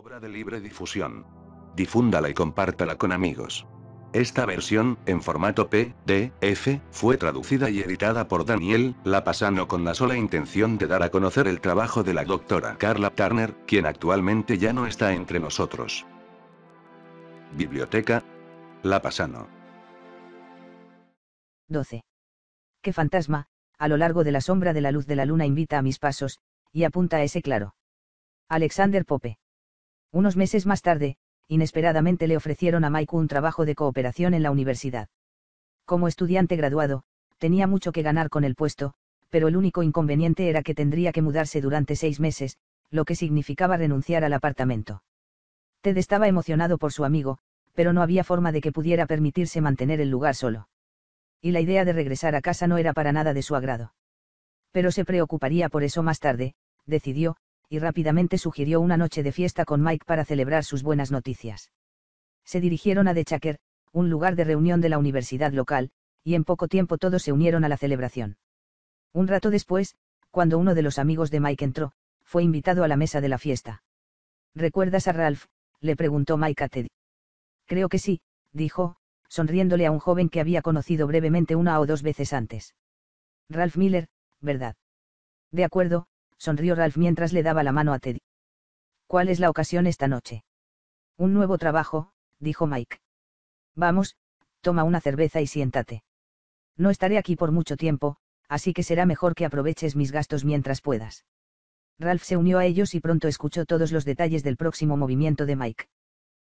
obra de libre difusión. Difúndala y compártala con amigos. Esta versión, en formato PDF, fue traducida y editada por Daniel Lapasano con la sola intención de dar a conocer el trabajo de la doctora Carla Turner, quien actualmente ya no está entre nosotros. Biblioteca Lapasano. 12. ¿Qué fantasma, a lo largo de la sombra de la luz de la luna invita a mis pasos, y apunta a ese claro? Alexander Pope. Unos meses más tarde, inesperadamente le ofrecieron a Mike un trabajo de cooperación en la universidad. Como estudiante graduado, tenía mucho que ganar con el puesto, pero el único inconveniente era que tendría que mudarse durante 6 meses, lo que significaba renunciar al apartamento. Ted estaba emocionado por su amigo, pero no había forma de que pudiera permitirse mantener el lugar solo. Y la idea de regresar a casa no era para nada de su agrado. Pero se preocuparía por eso más tarde, decidió, y rápidamente sugirió una noche de fiesta con Mike para celebrar sus buenas noticias. Se dirigieron a The Shaker, un lugar de reunión de la universidad local, y en poco tiempo todos se unieron a la celebración. Un rato después, cuando uno de los amigos de Mike entró, fue invitado a la mesa de la fiesta. ¿Recuerdas a Ralph?, le preguntó Mike a Ted. Creo que sí, dijo, sonriéndole a un joven que había conocido brevemente 1 o 2 veces antes. Ralph Miller, ¿verdad? De acuerdo, sonrió Ralph mientras le daba la mano a Ted. ¿Cuál es la ocasión esta noche? Un nuevo trabajo, dijo Mike. Vamos, toma una cerveza y siéntate. No estaré aquí por mucho tiempo, así que será mejor que aproveches mis gastos mientras puedas. Ralph se unió a ellos y pronto escuchó todos los detalles del próximo movimiento de Mike.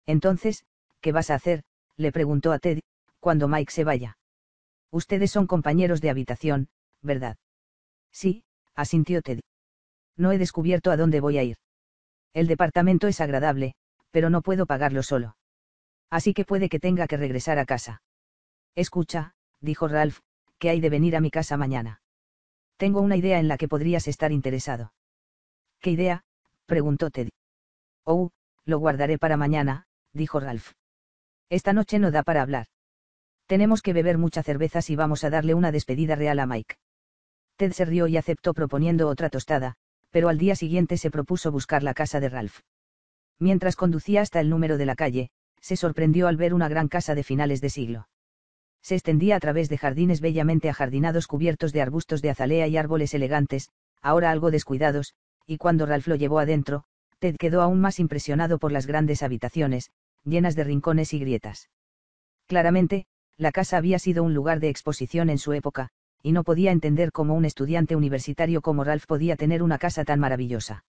Entonces, ¿qué vas a hacer?, le preguntó a Ted, cuando Mike se vaya. Ustedes son compañeros de habitación, ¿verdad? Sí, asintió Ted. No he descubierto a dónde voy a ir. El departamento es agradable, pero no puedo pagarlo solo. Así que puede que tenga que regresar a casa. Escucha, dijo Ralph, ¿qué hay de venir a mi casa mañana? Tengo una idea en la que podrías estar interesado. ¿Qué idea?, preguntó Ted. Oh, lo guardaré para mañana, dijo Ralph. Esta noche no da para hablar. Tenemos que beber mucha cerveza si vamos a darle una despedida real a Mike. Ted se rió y aceptó proponiendo otra tostada, pero al día siguiente se propuso buscar la casa de Ralph. Mientras conducía hasta el número de la calle, se sorprendió al ver una gran casa de finales de siglo. Se extendía a través de jardines bellamente ajardinados cubiertos de arbustos de azalea y árboles elegantes, ahora algo descuidados, y cuando Ralph lo llevó adentro, Ted quedó aún más impresionado por las grandes habitaciones, llenas de rincones y grietas. Claramente, la casa había sido un lugar de exposición en su época, y no podía entender cómo un estudiante universitario como Ralph podía tener una casa tan maravillosa.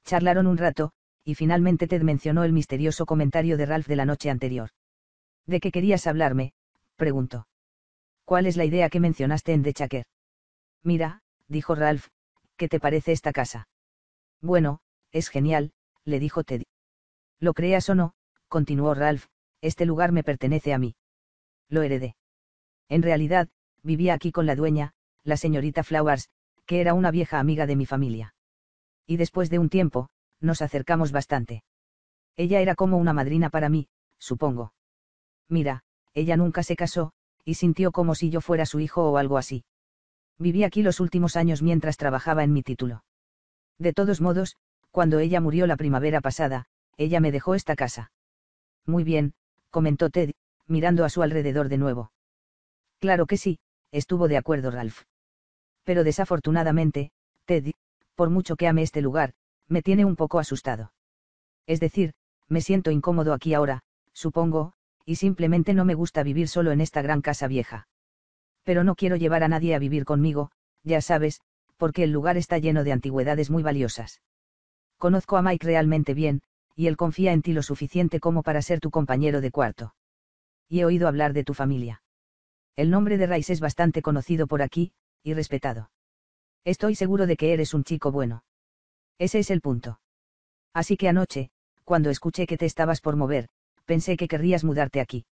Charlaron un rato, y finalmente Ted mencionó el misterioso comentario de Ralph de la noche anterior. ¿De qué querías hablarme?, preguntó. ¿Cuál es la idea que mencionaste en The Shaker? Mira, dijo Ralph, ¿qué te parece esta casa? Bueno, es genial, le dijo Ted. Lo creas o no, continuó Ralph, este lugar me pertenece a mí. Lo heredé. En realidad, vivía aquí con la dueña, la señorita Flowers, que era una vieja amiga de mi familia. Y después de un tiempo, nos acercamos bastante. Ella era como una madrina para mí, supongo. Mira, ella nunca se casó, y sintió como si yo fuera su hijo o algo así. Viví aquí los últimos años mientras trabajaba en mi título. De todos modos, cuando ella murió la primavera pasada, ella me dejó esta casa. Muy bien, comentó Ted, mirando a su alrededor de nuevo. Claro que sí, estuvo de acuerdo Ralph. Pero desafortunadamente, Ted, por mucho que ame este lugar, me tiene un poco asustado. Es decir, me siento incómodo aquí ahora, supongo, y simplemente no me gusta vivir solo en esta gran casa vieja. Pero no quiero llevar a nadie a vivir conmigo, ya sabes, porque el lugar está lleno de antigüedades muy valiosas. Conozco a Mike realmente bien, y él confía en ti lo suficiente como para ser tu compañero de cuarto. Y he oído hablar de tu familia. El nombre de Rice es bastante conocido por aquí, y respetado. Estoy seguro de que eres un chico bueno. Ese es el punto. Así que anoche, cuando escuché que te estabas por mover, pensé que querrías mudarte aquí.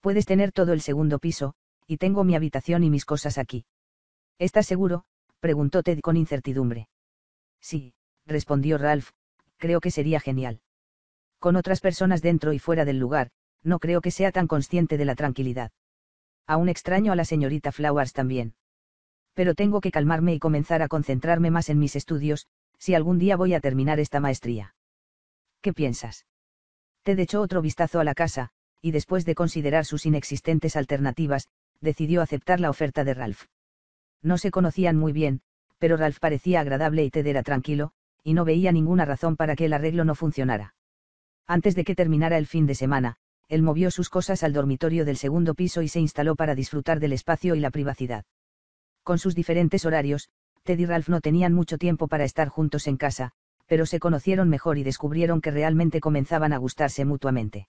Puedes tener todo el segundo piso, y tengo mi habitación y mis cosas aquí. ¿Estás seguro?, preguntó Ted con incertidumbre. Sí, respondió Ralph, creo que sería genial. Con otras personas dentro y fuera del lugar, no creo que sea tan consciente de la tranquilidad. Aún extraño a la señorita Flowers también. Pero tengo que calmarme y comenzar a concentrarme más en mis estudios, si algún día voy a terminar esta maestría. ¿Qué piensas? Ted echó otro vistazo a la casa, y después de considerar sus inexistentes alternativas, decidió aceptar la oferta de Ralph. No se conocían muy bien, pero Ralph parecía agradable y Ted era tranquilo, y no veía ninguna razón para que el arreglo no funcionara. Antes de que terminara el fin de semana, él movió sus cosas al dormitorio del segundo piso y se instaló para disfrutar del espacio y la privacidad. Con sus diferentes horarios, Ted y Ralph no tenían mucho tiempo para estar juntos en casa, pero se conocieron mejor y descubrieron que realmente comenzaban a gustarse mutuamente.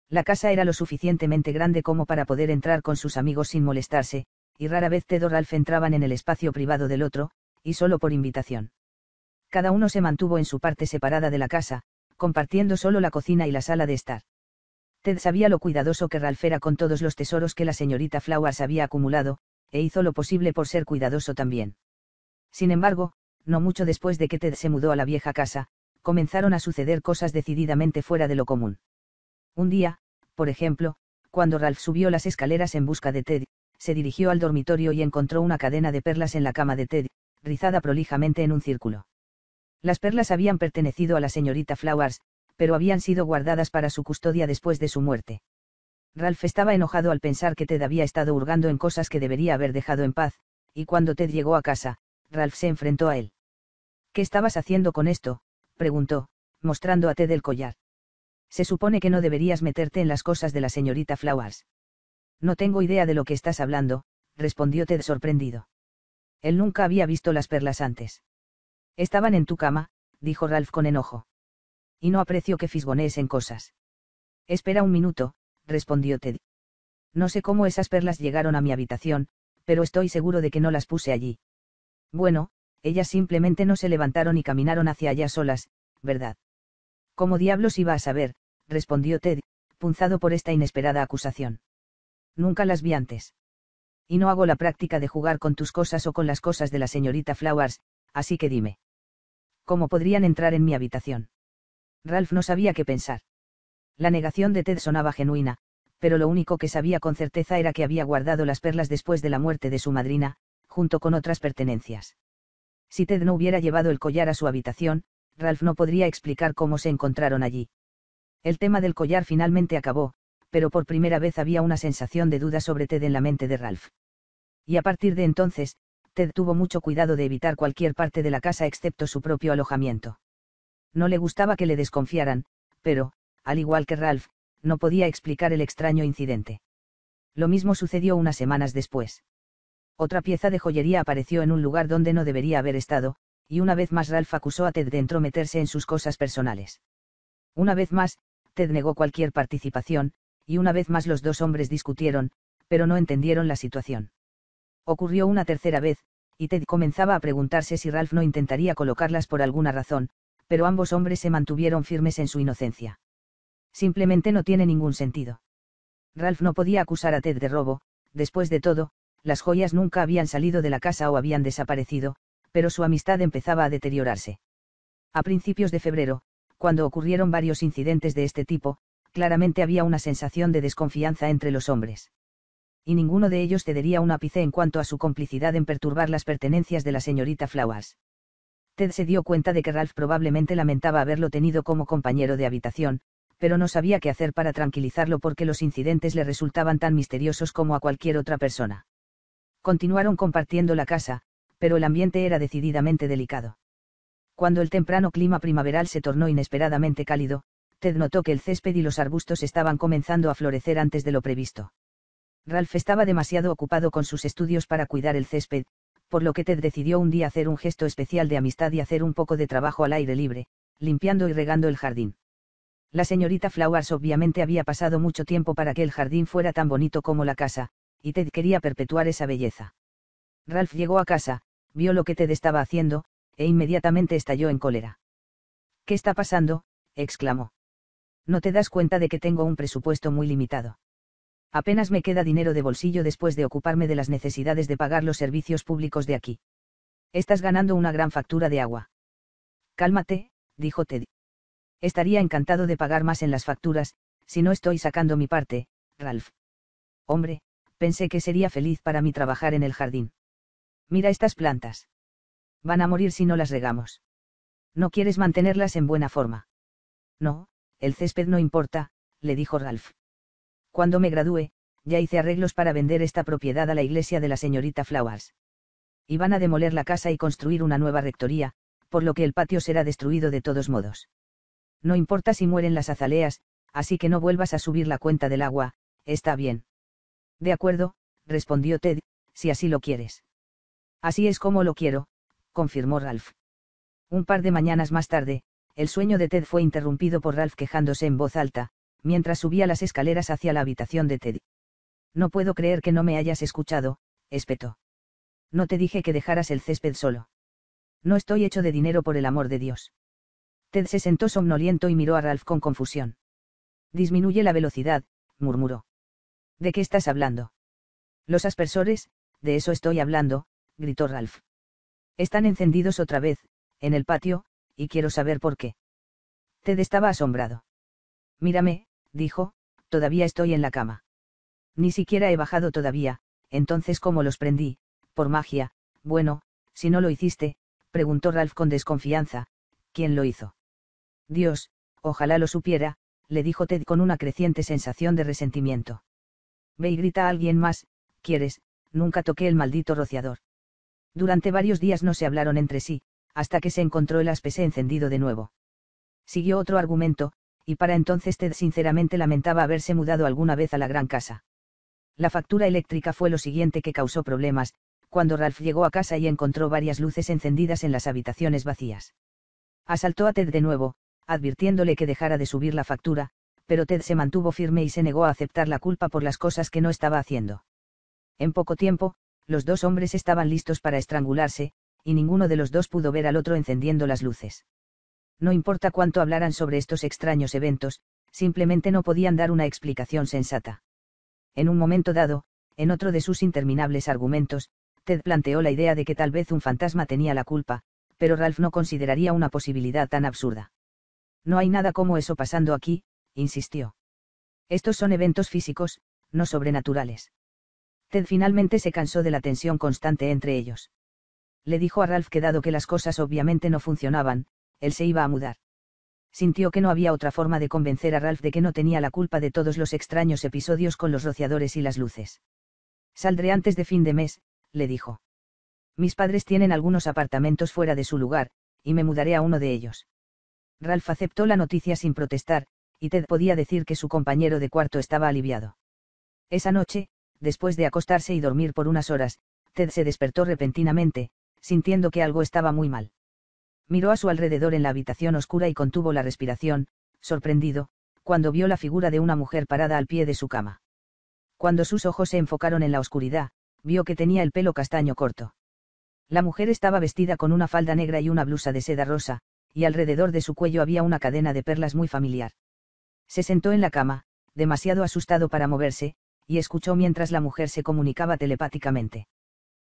La casa era lo suficientemente grande como para poder entrar con sus amigos sin molestarse, y rara vez Ted o Ralph entraban en el espacio privado del otro, y solo por invitación. Cada uno se mantuvo en su parte separada de la casa, compartiendo solo la cocina y la sala de estar. Ted sabía lo cuidadoso que Ralph era con todos los tesoros que la señorita Flowers había acumulado, e hizo lo posible por ser cuidadoso también. Sin embargo, no mucho después de que Ted se mudó a la vieja casa, comenzaron a suceder cosas decididamente fuera de lo común. Un día, por ejemplo, cuando Ralph subió las escaleras en busca de Ted, se dirigió al dormitorio y encontró una cadena de perlas en la cama de Ted, rizada prolijamente en un círculo. Las perlas habían pertenecido a la señorita Flowers, pero habían sido guardadas para su custodia después de su muerte. Ralph estaba enojado al pensar que Ted había estado hurgando en cosas que debería haber dejado en paz, y cuando Ted llegó a casa, Ralph se enfrentó a él. ¿Qué estabas haciendo con esto?, preguntó, mostrando a Ted el collar. Se supone que no deberías meterte en las cosas de la señorita Flowers. No tengo idea de lo que estás hablando, respondió Ted sorprendido. Él nunca había visto las perlas antes. Estaban en tu cama, dijo Ralph con enojo. Y no aprecio que fisgonees en cosas. Espera un minuto, respondió Ted. No sé cómo esas perlas llegaron a mi habitación, pero estoy seguro de que no las puse allí. Bueno, ellas simplemente no se levantaron y caminaron hacia allá solas, ¿verdad? ¿Cómo diablos iba a saber?, respondió Ted, punzado por esta inesperada acusación. Nunca las vi antes. Y no hago la práctica de jugar con tus cosas o con las cosas de la señorita Flowers, así que dime. ¿Cómo podrían entrar en mi habitación? Ralph no sabía qué pensar. La negación de Ted sonaba genuina, pero lo único que sabía con certeza era que había guardado las perlas después de la muerte de su madrina, junto con otras pertenencias. Si Ted no hubiera llevado el collar a su habitación, Ralph no podría explicar cómo se encontraron allí. El tema del collar finalmente acabó, pero por primera vez había una sensación de duda sobre Ted en la mente de Ralph. Y a partir de entonces, Ted tuvo mucho cuidado de evitar cualquier parte de la casa excepto su propio alojamiento. No le gustaba que le desconfiaran, pero, al igual que Ralph, no podía explicar el extraño incidente. Lo mismo sucedió unas semanas después. Otra pieza de joyería apareció en un lugar donde no debería haber estado, y una vez más Ralph acusó a Ted de entrometerse en sus cosas personales. Una vez más, Ted negó cualquier participación, y una vez más los dos hombres discutieron, pero no entendieron la situación. Ocurrió una tercera vez, y Ted comenzaba a preguntarse si Ralph no intentaría colocarlas por alguna razón, pero ambos hombres se mantuvieron firmes en su inocencia. Simplemente no tiene ningún sentido. Ralph no podía acusar a Ted de robo, después de todo, las joyas nunca habían salido de la casa o habían desaparecido, pero su amistad empezaba a deteriorarse. A principios de febrero, cuando ocurrieron varios incidentes de este tipo, claramente había una sensación de desconfianza entre los hombres. Y ninguno de ellos cedería un ápice en cuanto a su complicidad en perturbar las pertenencias de la señorita Flowers. Ted se dio cuenta de que Ralph probablemente lamentaba haberlo tenido como compañero de habitación, pero no sabía qué hacer para tranquilizarlo porque los incidentes le resultaban tan misteriosos como a cualquier otra persona. Continuaron compartiendo la casa, pero el ambiente era decididamente delicado. Cuando el temprano clima primaveral se tornó inesperadamente cálido, Ted notó que el césped y los arbustos estaban comenzando a florecer antes de lo previsto. Ralph estaba demasiado ocupado con sus estudios para cuidar el césped, por lo que Ted decidió un día hacer un gesto especial de amistad y hacer un poco de trabajo al aire libre, limpiando y regando el jardín. La señorita Flowers obviamente había pasado mucho tiempo para que el jardín fuera tan bonito como la casa, y Ted quería perpetuar esa belleza. Ralph llegó a casa, vio lo que Ted estaba haciendo, e inmediatamente estalló en cólera. ¿Qué está pasando?, exclamó. ¿No te das cuenta de que tengo un presupuesto muy limitado? Apenas me queda dinero de bolsillo después de ocuparme de las necesidades de pagar los servicios públicos de aquí. Estás ganando una gran factura de agua. Cálmate, dijo Ted. Estaría encantado de pagar más en las facturas, si no estoy sacando mi parte, Ralph. Hombre, pensé que sería feliz para mí trabajar en el jardín. Mira estas plantas. Van a morir si no las regamos. ¿No quieres mantenerlas en buena forma? No, el césped no importa, le dijo Ralph. Cuando me gradúe, ya hice arreglos para vender esta propiedad a la iglesia de la señorita Flowers. Y van a demoler la casa y construir una nueva rectoría, por lo que el patio será destruido de todos modos. No importa si mueren las azaleas, así que no vuelvas a subir la cuenta del agua, está bien. De acuerdo, respondió Ted, si así lo quieres. Así es como lo quiero, confirmó Ralph. Un par de mañanas más tarde, el sueño de Ted fue interrumpido por Ralph quejándose en voz alta, mientras subía las escaleras hacia la habitación de Ted. No puedo creer que no me hayas escuchado, espetó. No te dije que dejaras el césped solo. No estoy hecho de dinero, por el amor de Dios. Ted se sentó somnoliento y miró a Ralph con confusión. Disminuye la velocidad, murmuró. ¿De qué estás hablando? Los aspersores, de eso estoy hablando, gritó Ralph. Están encendidos otra vez, en el patio, y quiero saber por qué. Ted estaba asombrado. Mírame, dijo, todavía estoy en la cama. Ni siquiera he bajado todavía, entonces ¿cómo los prendí? Por magia. Bueno, si no lo hiciste, preguntó Ralph con desconfianza, ¿quién lo hizo? Dios, ojalá lo supiera, le dijo Ted con una creciente sensación de resentimiento. Ve y grita a alguien más, ¿quieres? Nunca toqué el maldito rociador. Durante varios días no se hablaron entre sí, hasta que se encontró el aspese encendido de nuevo. Siguió otro argumento, y para entonces Ted sinceramente lamentaba haberse mudado alguna vez a la gran casa. La factura eléctrica fue lo siguiente que causó problemas, cuando Ralph llegó a casa y encontró varias luces encendidas en las habitaciones vacías. Asaltó a Ted de nuevo, advirtiéndole que dejara de subir la factura, pero Ted se mantuvo firme y se negó a aceptar la culpa por las cosas que no estaba haciendo. En poco tiempo, los dos hombres estaban listos para estrangularse, y ninguno de los dos pudo ver al otro encendiendo las luces. No importa cuánto hablaran sobre estos extraños eventos, simplemente no podían dar una explicación sensata. En un momento dado, en otro de sus interminables argumentos, Ted planteó la idea de que tal vez un fantasma tenía la culpa, pero Ralph no consideraría una posibilidad tan absurda. No hay nada como eso pasando aquí, insistió. Estos son eventos físicos, no sobrenaturales. Ted finalmente se cansó de la tensión constante entre ellos. Le dijo a Ralph que dado que las cosas obviamente no funcionaban, él se iba a mudar. Sintió que no había otra forma de convencer a Ralph de que no tenía la culpa de todos los extraños episodios con los rociadores y las luces. Saldré antes de fin de mes, le dijo. Mis padres tienen algunos apartamentos fuera de su lugar, y me mudaré a uno de ellos. Ralph aceptó la noticia sin protestar, y Ted podía decir que su compañero de cuarto estaba aliviado. Esa noche, después de acostarse y dormir por unas horas, Ted se despertó repentinamente, sintiendo que algo estaba muy mal. Miró a su alrededor en la habitación oscura y contuvo la respiración, sorprendido, cuando vio la figura de una mujer parada al pie de su cama. Cuando sus ojos se enfocaron en la oscuridad, vio que tenía el pelo castaño corto. La mujer estaba vestida con una falda negra y una blusa de seda rosa, y alrededor de su cuello había una cadena de perlas muy familiar. Se sentó en la cama, demasiado asustado para moverse, y escuchó mientras la mujer se comunicaba telepáticamente.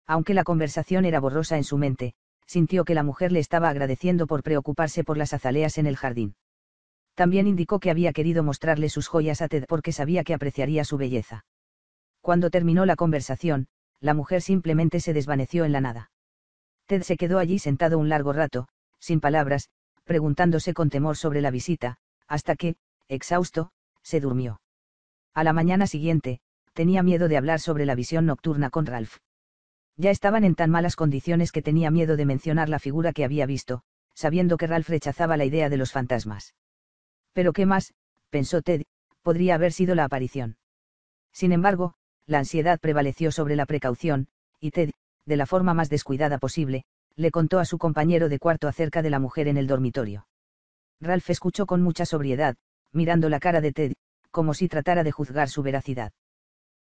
Aunque la conversación era borrosa en su mente, sintió que la mujer le estaba agradeciendo por preocuparse por las azaleas en el jardín. También indicó que había querido mostrarle sus joyas a Ted porque sabía que apreciaría su belleza. Cuando terminó la conversación, la mujer simplemente se desvaneció en la nada. Ted se quedó allí sentado un largo rato, sin palabras, preguntándose con temor sobre la visita, hasta que, exhausto, se durmió. A la mañana siguiente, tenía miedo de hablar sobre la visión nocturna con Ralph. Ya estaban en tan malas condiciones que tenía miedo de mencionar la figura que había visto, sabiendo que Ralph rechazaba la idea de los fantasmas. Pero qué más, pensó Ted, podría haber sido la aparición. Sin embargo, la ansiedad prevaleció sobre la precaución, y Ted, de la forma más descuidada posible, le contó a su compañero de cuarto acerca de la mujer en el dormitorio. Ralph escuchó con mucha sobriedad, mirando la cara de Ted, como si tratara de juzgar su veracidad.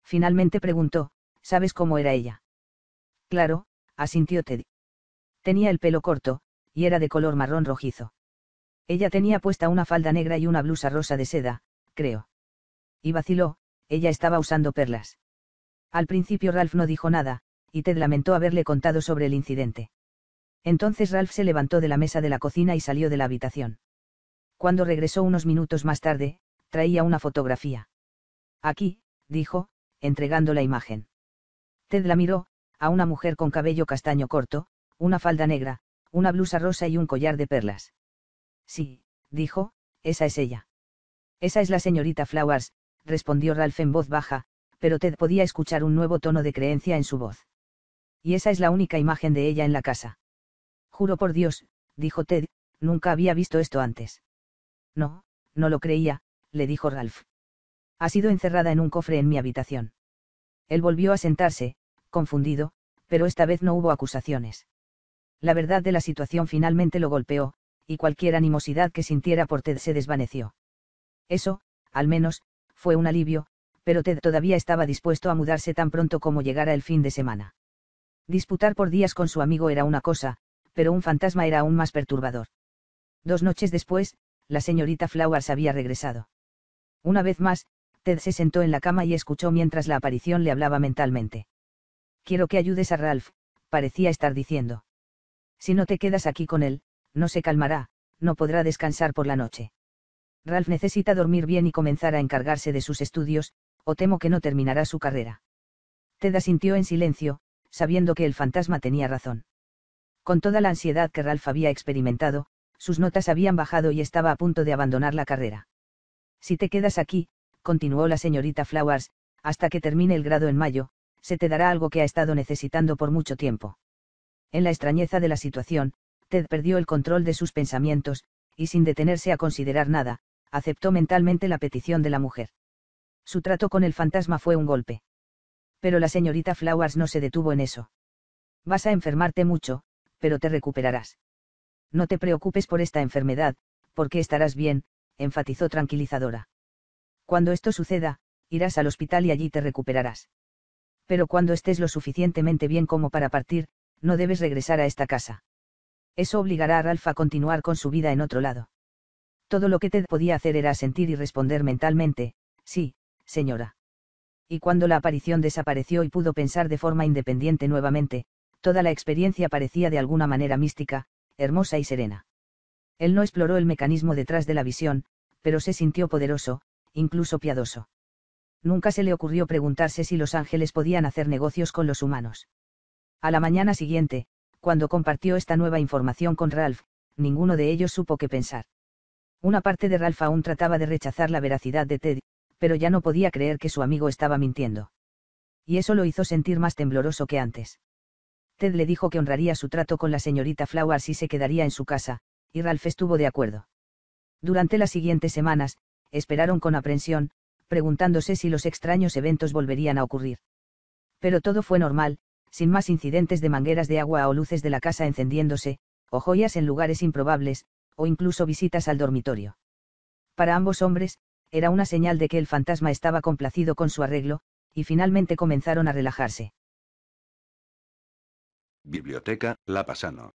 Finalmente preguntó, ¿sabes cómo era ella? Claro, asintió Ted. Tenía el pelo corto, y era de color marrón rojizo. Ella tenía puesta una falda negra y una blusa rosa de seda, creo. Y vaciló, ella estaba usando perlas. Al principio Ralph no dijo nada, y Ted lamentó haberle contado sobre el incidente. Entonces Ralph se levantó de la mesa de la cocina y salió de la habitación. Cuando regresó unos minutos más tarde, traía una fotografía. Aquí, dijo, entregando la imagen. Ted la miró, a una mujer con cabello castaño corto, una falda negra, una blusa rosa y un collar de perlas. Sí, dijo, esa es ella. Esa es la señorita Flowers, respondió Ralph en voz baja, pero Ted podía escuchar un nuevo tono de creencia en su voz. Y esa es la única imagen de ella en la casa. Juro por Dios, dijo Ted, nunca había visto esto antes. No, no lo creía, le dijo Ralph. Ha sido encerrada en un cofre en mi habitación. Él volvió a sentarse, confundido, pero esta vez no hubo acusaciones. La verdad de la situación finalmente lo golpeó, y cualquier animosidad que sintiera por Ted se desvaneció. Eso, al menos, fue un alivio, pero Ted todavía estaba dispuesto a mudarse tan pronto como llegara el fin de semana. Disputar por días con su amigo era una cosa, pero un fantasma era aún más perturbador. 2 noches después, la señorita Flowers había regresado. Una vez más, Ted se sentó en la cama y escuchó mientras la aparición le hablaba mentalmente. Quiero que ayudes a Ralph, parecía estar diciendo. Si no te quedas aquí con él, no se calmará, no podrá descansar por la noche. Ralph necesita dormir bien y comenzar a encargarse de sus estudios, o temo que no terminará su carrera. Ted asintió en silencio, sabiendo que el fantasma tenía razón. Con toda la ansiedad que Ralph había experimentado, sus notas habían bajado y estaba a punto de abandonar la carrera. Si te quedas aquí, continuó la señorita Flowers, hasta que termine el grado en mayo, se te dará algo que ha estado necesitando por mucho tiempo. En la extrañeza de la situación, Ted perdió el control de sus pensamientos, y sin detenerse a considerar nada, aceptó mentalmente la petición de la mujer. Su trato con el fantasma fue un golpe. Pero la señorita Flowers no se detuvo en eso. Vas a enfermarte mucho, pero te recuperarás. No te preocupes por esta enfermedad, porque estarás bien, enfatizó tranquilizadora. Cuando esto suceda, irás al hospital y allí te recuperarás. Pero cuando estés lo suficientemente bien como para partir, no debes regresar a esta casa. Eso obligará a Ralph a continuar con su vida en otro lado. Todo lo que Ted podía hacer era asentir y responder mentalmente, sí, señora. Y cuando la aparición desapareció y pudo pensar de forma independiente nuevamente, toda la experiencia parecía de alguna manera mística, hermosa y serena. Él no exploró el mecanismo detrás de la visión, pero se sintió poderoso, incluso piadoso. Nunca se le ocurrió preguntarse si los ángeles podían hacer negocios con los humanos. A la mañana siguiente, cuando compartió esta nueva información con Ralph, ninguno de ellos supo qué pensar. Una parte de Ralph aún trataba de rechazar la veracidad de Ted, pero ya no podía creer que su amigo estaba mintiendo. Y eso lo hizo sentir más tembloroso que antes. Ted le dijo que honraría su trato con la señorita Flowers y se quedaría en su casa, y Ralph estuvo de acuerdo. Durante las siguientes semanas, esperaron con aprensión, preguntándose si los extraños eventos volverían a ocurrir. Pero todo fue normal, sin más incidentes de mangueras de agua o luces de la casa encendiéndose, o joyas en lugares improbables, o incluso visitas al dormitorio. Para ambos hombres, era una señal de que el fantasma estaba complacido con su arreglo, y finalmente comenzaron a relajarse. Biblioteca La Pasano.